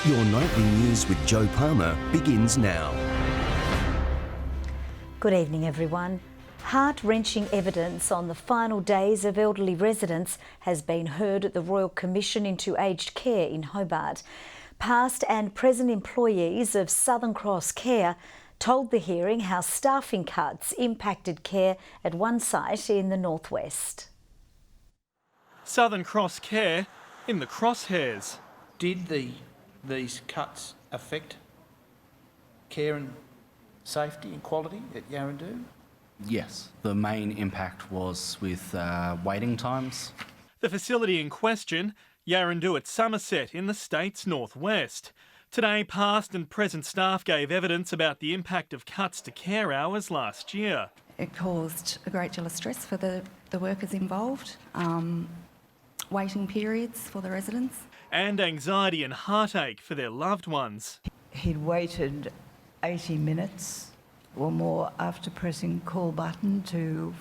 Your nightly news with Joe Palmer begins now. Good evening, everyone. Heart-wrenching evidence on the final days of elderly residents has been heard at the Royal Commission into Aged Care in Hobart. Past and present employees of Southern Cross Care told the hearing how staffing cuts impacted care at one site in the northwest. Southern Cross Care in the crosshairs. Did these cuts affect care and safety and quality at Yarrandoo? Yes, the main impact was with waiting times. The facility in question, Yarrandoo at Somerset in the state's northwest. Today, past and present staff gave evidence about the impact of cuts to care hours last year. It caused a great deal of stress for the workers involved, waiting periods for the residents. And anxiety and heartache for their loved ones. He'd waited 80 minutes or more after pressing call button to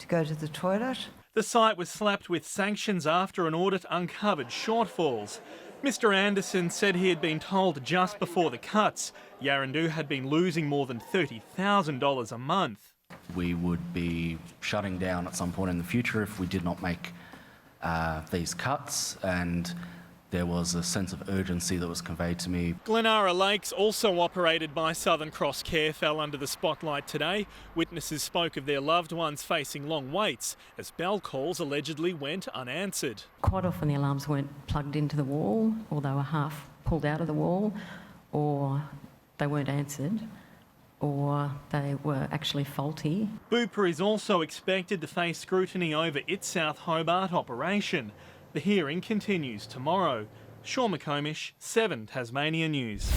go to the toilet. The site was slapped with sanctions after an audit uncovered shortfalls. Mr Anderson said he had been told just before the cuts Yarrandoo had been losing more than $30,000 a month. We would be shutting down at some point in the future if we did not make these cuts, and there was a sense of urgency that was conveyed to me. Glenara Lakes, also operated by Southern Cross Care, fell under the spotlight today. Witnesses spoke of their loved ones facing long waits as bell calls allegedly went unanswered. Quite often the alarms weren't plugged into the wall, or they were half pulled out of the wall, or they weren't answered, or they were actually faulty. Bupa is also expected to face scrutiny over its South Hobart operation. The hearing continues tomorrow. Sean McComish, 7 Tasmania News.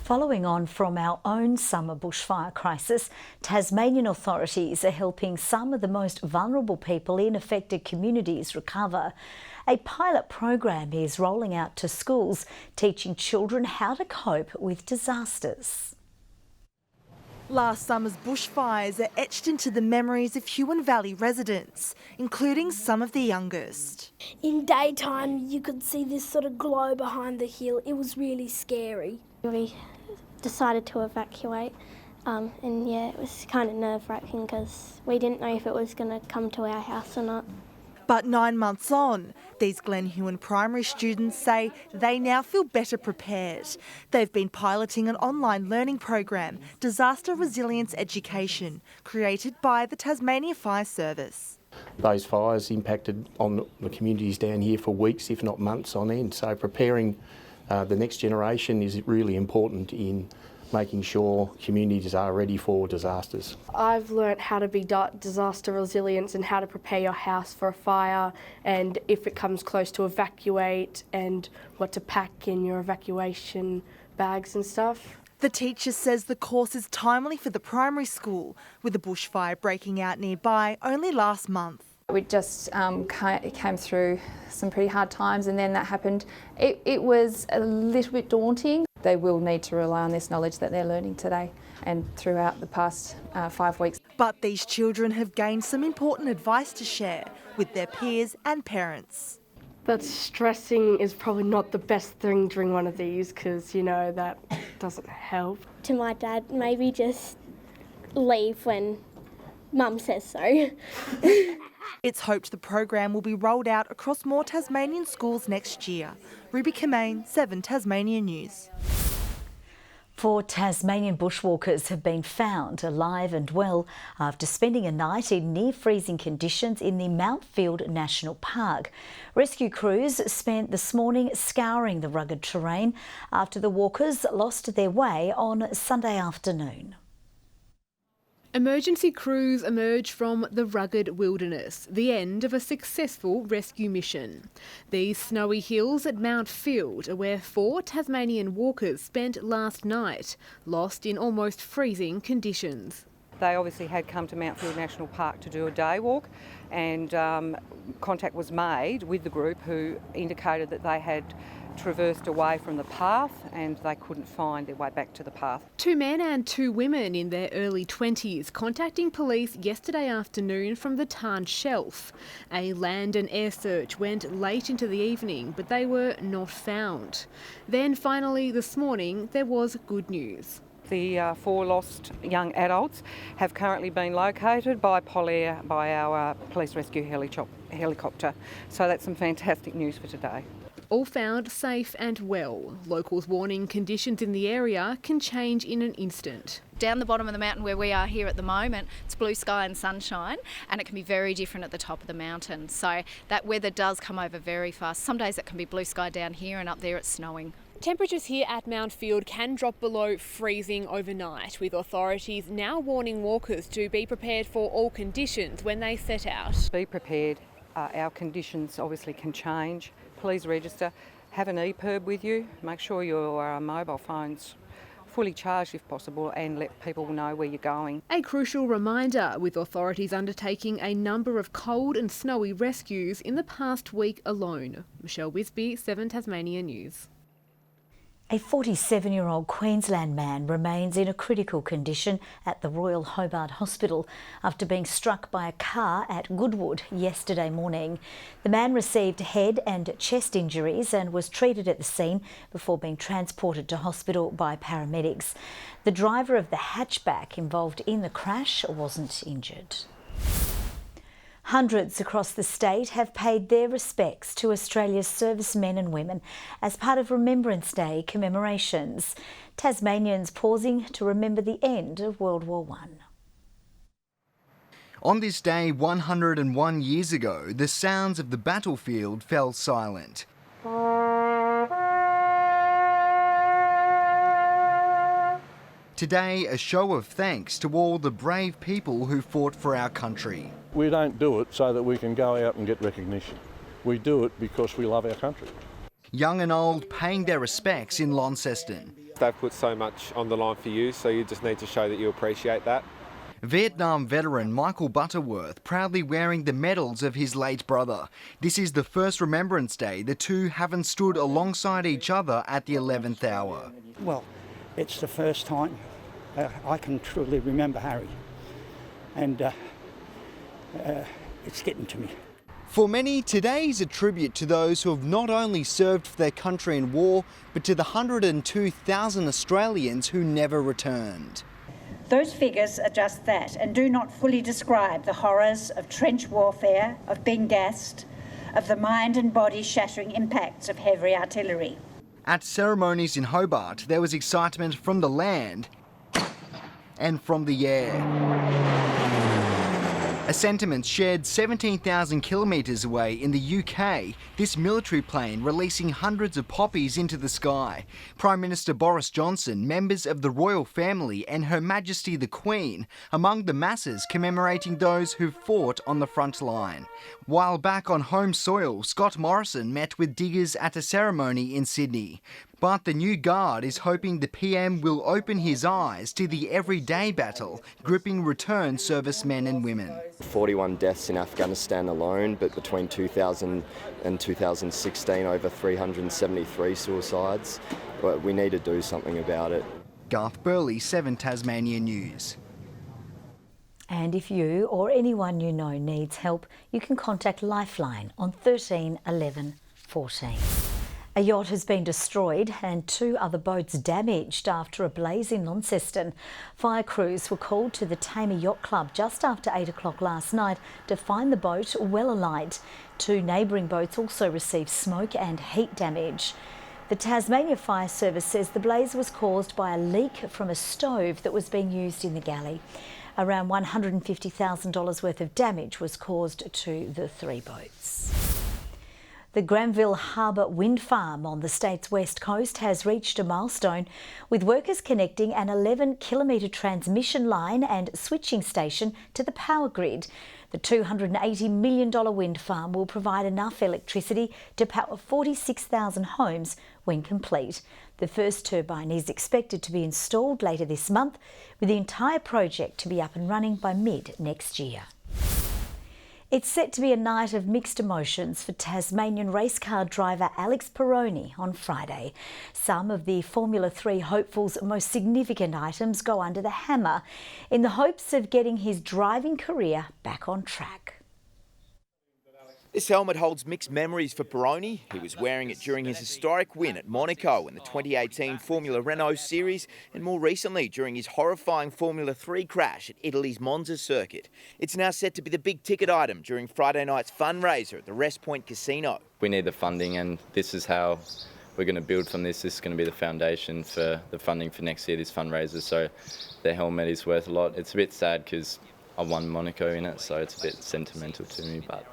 Following on from our own summer bushfire crisis, Tasmanian authorities are helping some of the most vulnerable people in affected communities recover. A pilot program is rolling out to schools, teaching children how to cope with disasters. Last summer's bushfires are etched into the memories of Huon Valley residents, including some of the youngest. In daytime, you could see this sort of glow behind the hill. It was really scary. We decided to evacuate, and yeah, it was kind of nerve-wracking because we didn't know if it was going to come to our house or not. But 9 months on, these Glen Huon primary students say they now feel better prepared. They've been piloting an online learning program, Disaster Resilience Education, created by the Tasmania Fire Service. Those fires impacted on the communities down here for weeks, if not months on end. So preparing the next generation is really important in making sure communities are ready for disasters. I've learnt how to be disaster resilient and how to prepare your house for a fire, and if it comes close, to evacuate, and what to pack in your evacuation bags and stuff. The teacher says the course is timely for the primary school, with a bushfire breaking out nearby only last month. We just came through some pretty hard times, and then that happened. It was a little bit daunting. They will need to rely on this knowledge that they're learning today and throughout the past 5 weeks. But these children have gained some important advice to share with their peers and parents. But stressing is probably not the best thing during one of these, because, you know, that doesn't help. To my dad, maybe just leave when Mum says so. It's hoped the program will be rolled out across more Tasmanian schools next year. Ruby Kamane, 7 Tasmania News. 4 Tasmanian bushwalkers have been found alive and well after spending a night in near-freezing conditions in the Mountfield National Park. Rescue crews spent this morning scouring the rugged terrain after the walkers lost their way on Sunday afternoon. Emergency crews emerge from the rugged wilderness, the end of a successful rescue mission. These snowy hills at Mountfield are where 4 Tasmanian walkers spent last night, lost in almost freezing conditions. They obviously had come to Mountfield National Park to do a day walk, and contact was made with the group, who indicated that they had traversed away from the path and they couldn't find their way back to the path. 2 men and 2 women in their early 20s contacting police yesterday afternoon from the Tarn Shelf. A land and air search went late into the evening, but they were not found. Then finally this morning there was good news. The 4 lost young adults have currently been located by our police rescue helicopter. So that's some fantastic news for today. All found safe and well. Locals warning conditions in the area can change in an instant. Down the bottom of the mountain where we are here at the moment, it's blue sky and sunshine, and it can be very different at the top of the mountain. So that weather does come over very fast. Some days it can be blue sky down here and up there it's snowing. Temperatures here at Mount Field can drop below freezing overnight, with authorities now warning walkers to be prepared for all conditions when they set out. Be prepared. Our conditions obviously can change. Please register. Have an EPIRB with you. Make sure your mobile phone's fully charged if possible, and let people know where you're going. A crucial reminder, with authorities undertaking a number of cold and snowy rescues in the past week alone. Michelle Wisby, 7 Tasmania News. A 47-year-old Queensland man remains in a critical condition at the Royal Hobart Hospital after being struck by a car at Goodwood yesterday morning. The man received head and chest injuries and was treated at the scene before being transported to hospital by paramedics. The driver of the hatchback involved in the crash wasn't injured. Hundreds across the state have paid their respects to Australia's servicemen and women as part of Remembrance Day commemorations. Tasmanians pausing to remember the end of World War I. On this day 101 years ago, the sounds of the battlefield fell silent. Today, a show of thanks to all the brave people who fought for our country. We don't do it so that we can go out and get recognition. We do it because we love our country. Young and old paying their respects in Launceston. They've put so much on the line for you, so you just need to show that you appreciate that. Vietnam veteran Michael Butterworth proudly wearing the medals of his late brother. This is the first Remembrance Day the two haven't stood alongside each other at the 11th hour. Well, it's the first time I can truly remember Harry, and it's getting to me. For many, today is a tribute to those who have not only served for their country in war, but to the 102,000 Australians who never returned. Those figures are just that and do not fully describe the horrors of trench warfare, of being gassed, of the mind and body shattering impacts of heavy artillery. At ceremonies in Hobart, there was excitement from the land and from the air. A sentiment shared 17,000 kilometres away in the UK, this military plane releasing hundreds of poppies into the sky. Prime Minister Boris Johnson, members of the royal family and Her Majesty the Queen, among the masses commemorating those who fought on the front line. While back on home soil, Scott Morrison met with diggers at a ceremony in Sydney. But the new guard is hoping the PM will open his eyes to the everyday battle gripping returned servicemen and women. 41 deaths in Afghanistan alone, but between 2000 and 2016, over 373 suicides. We need to do something about it. Garth Burley, 7 Tasmania News. And if you or anyone you know needs help, you can contact Lifeline on 13 11 14. A yacht has been destroyed and 2 other boats damaged after a blaze in Launceston. Fire crews were called to the Tamer Yacht Club just after 8 o'clock last night to find the boat well alight. 2 neighbouring boats also received smoke and heat damage. The Tasmania Fire Service says the blaze was caused by a leak from a stove that was being used in the galley. Around $150,000 worth of damage was caused to the 3 boats. The Granville Harbour Wind Farm on the state's west coast has reached a milestone, with workers connecting an 11-kilometre transmission line and switching station to the power grid. The $280 million wind farm will provide enough electricity to power 46,000 homes when complete. The first turbine is expected to be installed later this month, with the entire project to be up and running by mid-next year. It's set to be a night of mixed emotions for Tasmanian race car driver Alex Perroni on Friday. Some of the Formula 3 hopeful's most significant items go under the hammer in the hopes of getting his driving career back on track. This helmet holds mixed memories for Perroni. He was wearing it during his historic win at Monaco in the 2018 Formula Renault Series and more recently during his horrifying Formula 3 crash at Italy's Monza circuit. It's now set to be the big ticket item during Friday night's fundraiser at the Rest Point Casino. We need the funding, and this is how we're going to build from this. This is going to be the foundation for the funding for next year, this fundraiser. So the helmet is worth a lot. It's a bit sad because I won Monaco in it, so it's a bit sentimental to me, but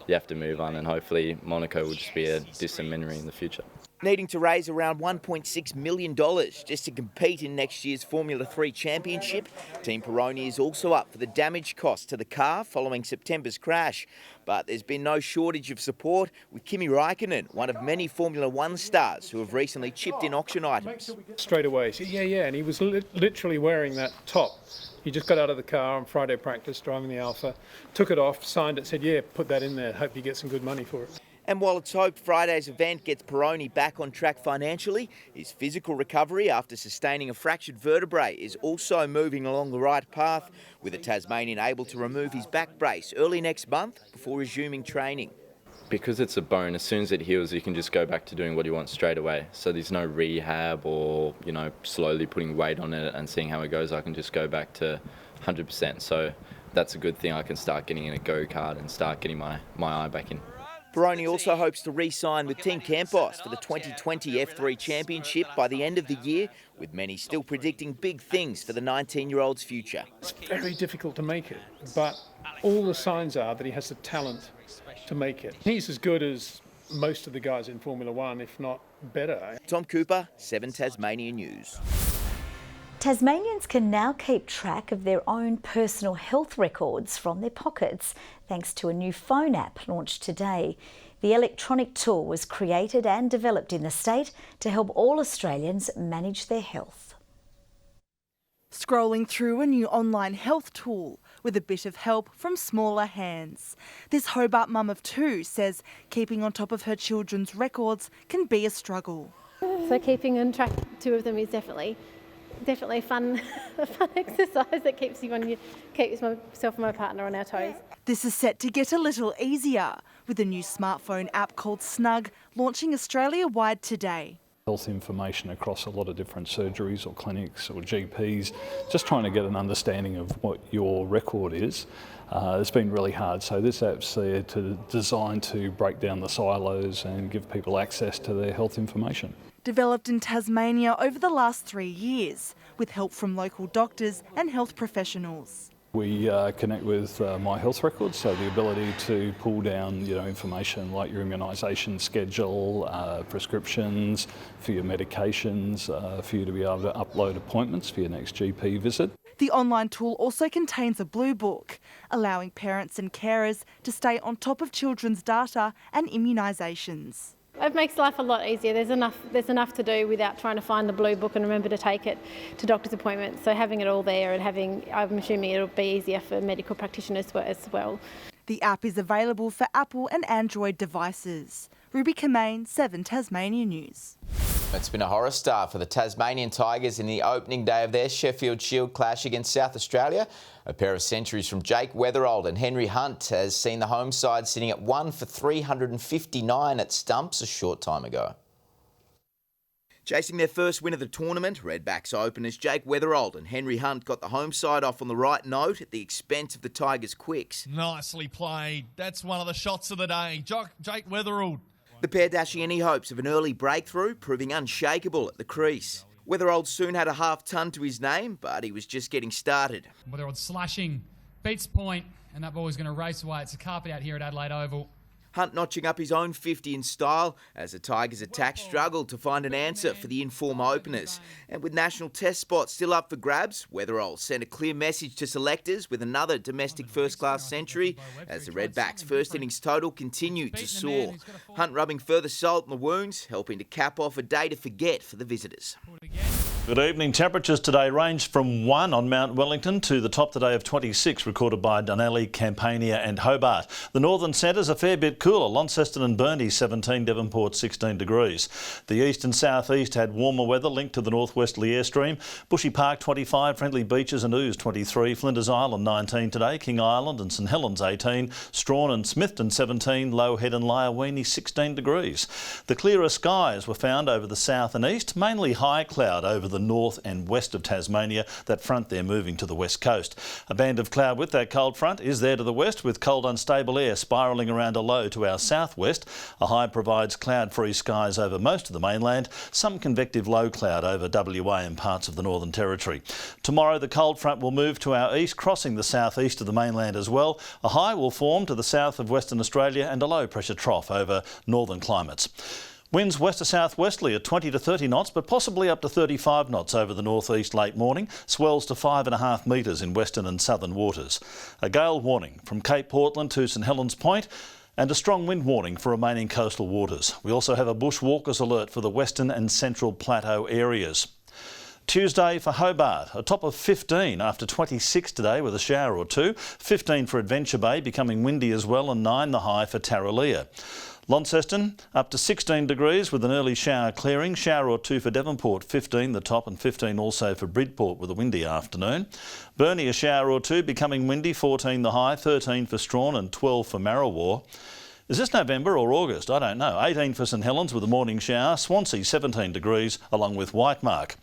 you have to move on, and hopefully Monaco will just be a distant memory in the future. Needing to raise around $1.6 million just to compete in next year's Formula 3 Championship, Team Perroni is also up for the damage costs to the car following September's crash. But there's been no shortage of support, with Kimi Räikkönen, one of many Formula 1 stars who have recently chipped in auction items. Straight away, yeah, and he was literally wearing that top. He just got out of the car on Friday practice, driving the Alpha, took it off, signed it, said, yeah, put that in there, hope you get some good money for it. And while it's hoped Friday's event gets Perroni back on track financially, his physical recovery after sustaining a fractured vertebrae is also moving along the right path, with a Tasmanian able to remove his back brace early next month before resuming training. Because it's a bone, as soon as it heals, you can just go back to doing what you want straight away. So there's no rehab or, slowly putting weight on it and seeing how it goes. I can just go back to 100%. So that's a good thing. I can start getting in a go-kart and start getting my eye back in. Perroni also hopes to re-sign with Team Campos for the 2020 F3 Championship by the end of the year, with many still predicting big things for the 19-year-old's future. It's very difficult to make it, but all the signs are that he has the talent to make it. He's as good as most of the guys in Formula 1, if not better. Tom Cooper, 7 Tasmanian News. Tasmanians can now keep track of their own personal health records from their pockets thanks to a new phone app launched today. The electronic tool was created and developed in the state to help all Australians manage their health. Scrolling through a new online health tool with a bit of help from smaller hands. This Hobart mum of 2 says keeping on top of her children's records can be a struggle. So keeping on track 2 of them is definitely a fun exercise that keeps myself and my partner on our toes. This is set to get a little easier with a new smartphone app called Snug launching Australia-wide today. Health information across a lot of different surgeries or clinics or GPs, just trying to get an understanding of what your record is. It's been really hard, so this app's there designed to break down the silos and give people access to their health information. Developed in Tasmania over the last 3 years, with help from local doctors and health professionals. We connect with My Health Records, so the ability to pull down information like your immunisation schedule, prescriptions for your medications, for you to be able to upload appointments for your next GP visit. The online tool also contains a blue book, allowing parents and carers to stay on top of children's data and immunisations. It makes life a lot easier. There's enough to do without trying to find the blue book and remember to take it to doctor's appointments. So having it all there and I'm assuming it'll be easier for medical practitioners as well. The app is available for Apple and Android devices. Ruby Kamain, 7 Tasmanian News. It's been a horror start for the Tasmanian Tigers in the opening day of their Sheffield Shield clash against South Australia. A pair of centuries from Jake Weatherald and Henry Hunt has seen the home side sitting at 1 for 359 at stumps a short time ago. Chasing their first win of the tournament, Redbacks openers Jake Weatherald and Henry Hunt got the home side off on the right note at the expense of the Tigers' quicks. Nicely played. That's one of the shots of the day. Jake Weatherald. The pair dashing any hopes of an early breakthrough, proving unshakable at the crease. Weatherald soon had a half-ton to his name, but he was just getting started. Weatherald slashing, beats point, and that ball is going to race away. It's a carpet out here at Adelaide Oval. Hunt notching up his own 50 in style as the Tigers' attack struggled to find an answer for the inform openers. And with national test spots still up for grabs, Weatherald sent a clear message to selectors with another domestic first-class century as the Redbacks' first innings total continued to soar. Hunt rubbing further salt in the wounds, helping to cap off a day to forget for the visitors. Good evening. Temperatures today range from 1 on Mount Wellington to the top today of 26 recorded by Dunelly, Campania and Hobart. The northern centre's a fair bit cooler. Launceston and Burnie 17, Devonport 16 degrees. The east and southeast had warmer weather linked to the northwesterly airstream. Bushy Park 25, Friendly Beaches and Ouse 23, Flinders Island 19 today, King Island and St Helens 18, Strawn and Smithton 17, Low Head and Lyoweeney 16 degrees. The clearer skies were found over the south and east, mainly high cloud over the north and west of Tasmania. That front there moving to the west coast. A band of cloud with that cold front is there to the west, with cold unstable air spiralling around a low to our southwest. A high provides cloud-free skies over most of the mainland, some convective low cloud over WA and parts of the Northern Territory. Tomorrow the cold front will move to our east, crossing the southeast of the mainland as well. A high will form to the south of Western Australia and a low pressure trough over northern climates. Winds west to southwesterly at 20 to 30 knots, but possibly up to 35 knots over the northeast late morning. Swells to 5.5 metres in western and southern waters. A gale warning from Cape Portland to St Helens Point, and a strong wind warning for remaining coastal waters. We also have a bushwalkers alert for the western and central plateau areas. Tuesday for Hobart, a top of 15 after 26 today with a shower or two. 15 for Adventure Bay, becoming windy as well, and 9 the high for Tarraleah. Launceston up to 16 degrees with an early shower clearing. Shower or two for Devonport, 15 the top, and 15 also for Bridport with a windy afternoon. Burnie a shower or two, becoming windy, 14 the high, 13 for Strawn and 12 for Marrawar. Is this November or August? I don't know. 18 for St Helens with a morning shower. Swansea 17 degrees along with Whitemark.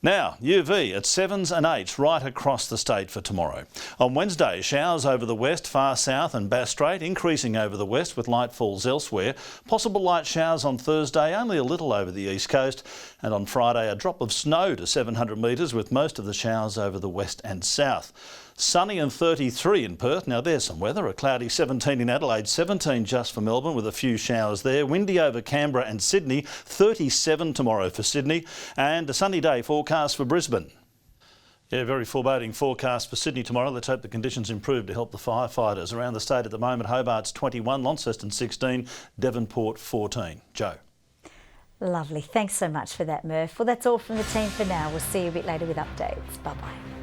Now, UV at 7s and 8s right across the state for tomorrow. On Wednesday, showers over the west, far south and Bass Strait, increasing over the west with light falls elsewhere. Possible light showers on Thursday, only a little over the east coast. And on Friday, a drop of snow to 700 metres with most of the showers over the west and south. Sunny and 33 in Perth. Now there's some weather. A cloudy 17 in Adelaide, 17 just for Melbourne with a few showers there. Windy over Canberra and Sydney, 37 tomorrow for Sydney, and a sunny day forecast for Brisbane. Yeah, very foreboding forecast for Sydney tomorrow. Let's hope the conditions improve to help the firefighters. Around the state at the moment, Hobart's 21, Launceston 16, Devonport 14. Joe. Lovely. Thanks so much for that, Murph. Well, that's all from the team for now. We'll see you a bit later with updates. Bye-bye.